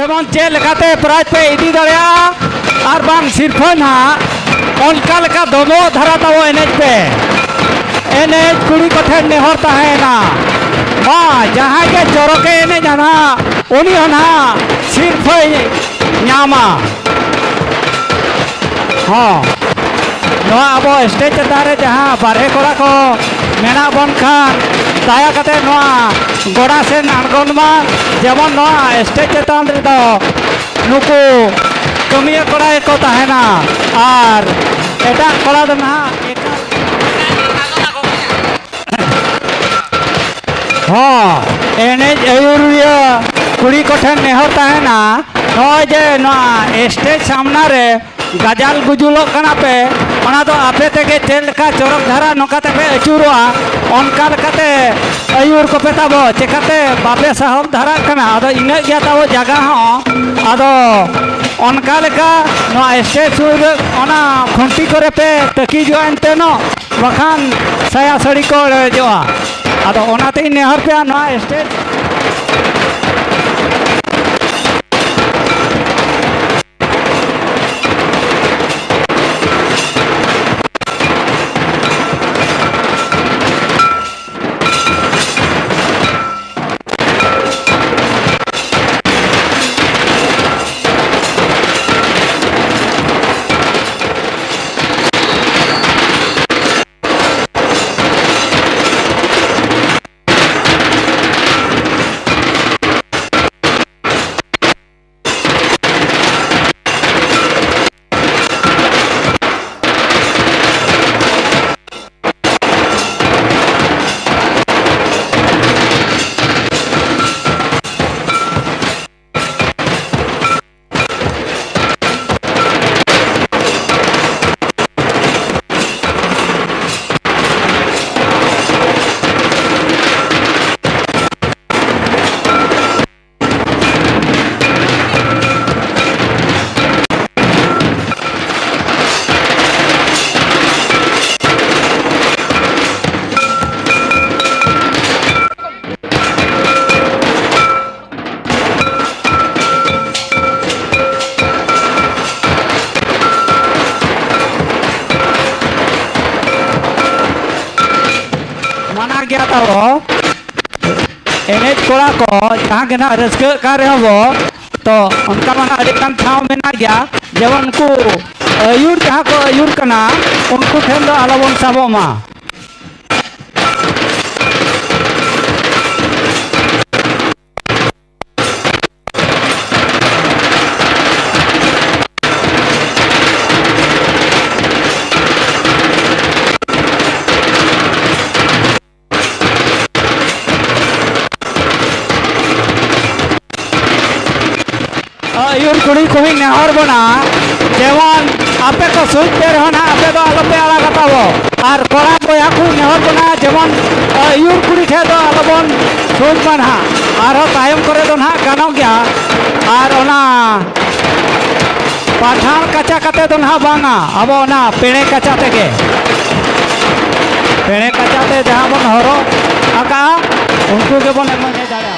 जेमन check लेकाते prize पे इदी दड़िया और बांग सिर्फ ना उनका लेका दोनों धरा तावो एनेज पे एनेज कुड़ी कोठे नेहर ताहेना मा जहाँ के चोरके एनेज ना उनी होना सिर्फ न्यामा हाँ नवा अब स्टेज चतारे जहाँ बारहे कोड़ा को मेना बन खान दाया कते नवा गोड़ा से नारगोन मा जेमन नवा स्टेज चतान रे दो नुकु कमिया कोड़ा को ताहेना और एटा कोड़ा दो ना हाँ एनेज अयुरिया कुड़ी कोठन नेहर ताहेना नवा जे नवा स्टेज सामना रे गजाल गुजुलो कना पे ओना दो आपे तेगे चेल का चोरक धारा नोकाते पे अचुरोआ ओनका लेकाते अयुर को पेताबो चेकाते बाबे साहब धारा कना आदो इना गया तावो जगह हो आदो ओनका लेका नो स्टेज सुर ओना खुंटी करे पे तकी जो अंते नो वखान साया सड़ी को जोआ आदो ओनाते नेहर पे नो स्टेज गया था वो एनेज कोड़ा को जहाँ के ना रस्क कर रहे हो तो उनका मना अधिकम ठाव में ना गया जब उनको अयुर जहाँ को अयुर करना उनको ठेल दो अलवन सबो माँ अयुर कुड़ी कुड़ी नेहर बना जेवन आपे को सुई पे रहना आपे तो आलो पे आला बताओ और कोड़ा बोया को नेहर बना जेवन अयुर कुड़ी थे तो आलोबन सुई बना और तायम करे तो ना गानो गया और ओना पाठान कच्चा कते तो ना बांगा अब ओना पेड़े कच्चा तेगे पेड़े कच्चा ते जहाँ बन हरो आका उनको के बन मने जाड़ा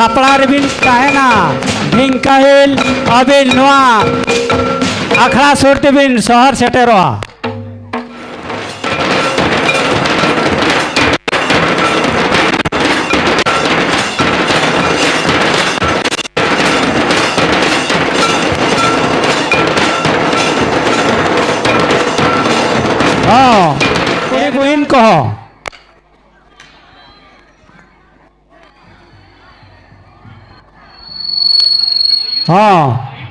सापड़ा रेबिन तहना ढिंकाहिल अबिन नवा आखड़ा सुरतेबिन शहर सेटेरोआ हाँ कुड़ी बुइन कहो हाँ